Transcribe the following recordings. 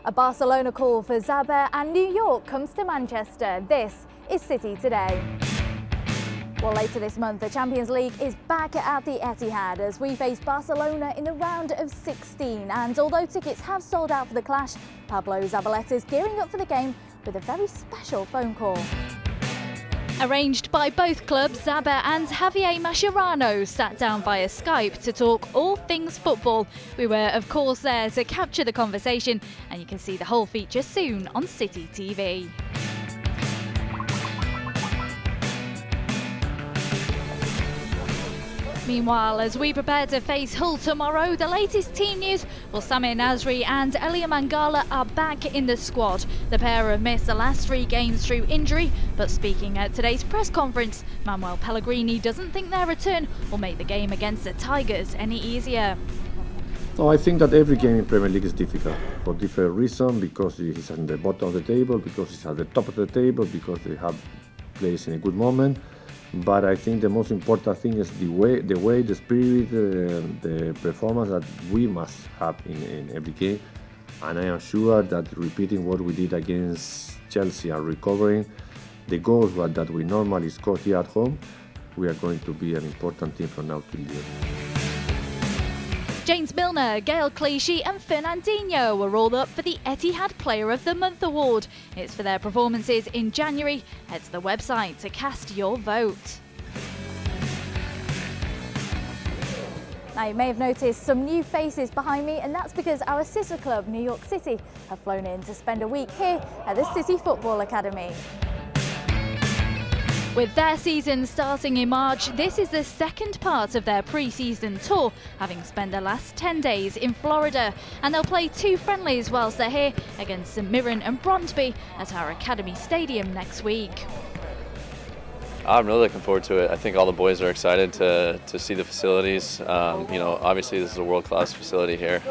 A Barcelona call for Zabaleta and New York comes to Manchester. This is City Today. Well, later this month, the Champions League is back at the Etihad as we face Barcelona in the round of 16. And although tickets have sold out for the clash, Pablo Zabaleta is gearing up for the game with a very special phone call. Arranged by both clubs, Zabaleta and Samir Nasri sat down via Skype to talk all things football. We were, of course, there to capture the conversation, and you can see the whole feature soon on City TV. Meanwhile, as we prepare to face Hull tomorrow, the latest team news, well, Samir Nasri and Eliquim Mangala are back in the squad. The pair have missed the last 3 games through injury, but speaking at today's press conference, Manuel Pellegrini doesn't think their return will make the game against the Tigers any easier. No, I think that every game in Premier League is difficult for different reasons, because it's at the bottom of the table, because it's at the top of the table, because they have players in a good moment. But I think the most important thing is the way, the spirit, the performance that we must have in every game. And I am sure that repeating what we did against Chelsea and recovering the goals that we normally score here at home, we are going to be an important team from now till the end. James Milner, Gael Clichy and Fernandinho were all up for the Etihad Player of the Month award. It's for their performances in January. Head to the website to cast your vote. Now, you may have noticed some new faces behind me, and that's because our sister club, New York City, have flown in to spend a week here at the City Football Academy. With their season starting in March, this is the second part of their pre-season tour, having spent the last 10 days in Florida. And they'll play 2 friendlies whilst they're here against St Mirren and Brøndby at our Academy Stadium next week. I'm really looking forward to it. I think all the boys are excited to see the facilities. Obviously this is a world-class facility here,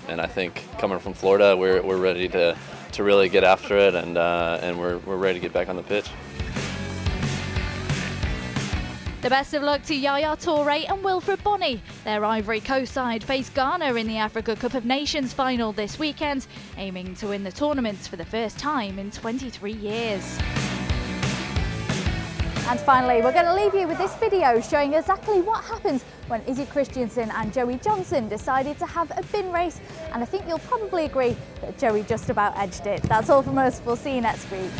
and I think coming from Florida, we're ready to really get after it, and we're ready to get back on the pitch. The best of luck to Yaya Toure and Wilfred Bonney. Their Ivory Coast side face Ghana in the Africa Cup of Nations final this weekend, aiming to win the tournament for the first time in 23 years. And finally, we're going to leave you with this video showing exactly what happened when Izzy Christiansen and Joey Johnson decided to have a bin race. And I think you'll probably agree that Joey just about edged it. That's all from us. We'll see you next week.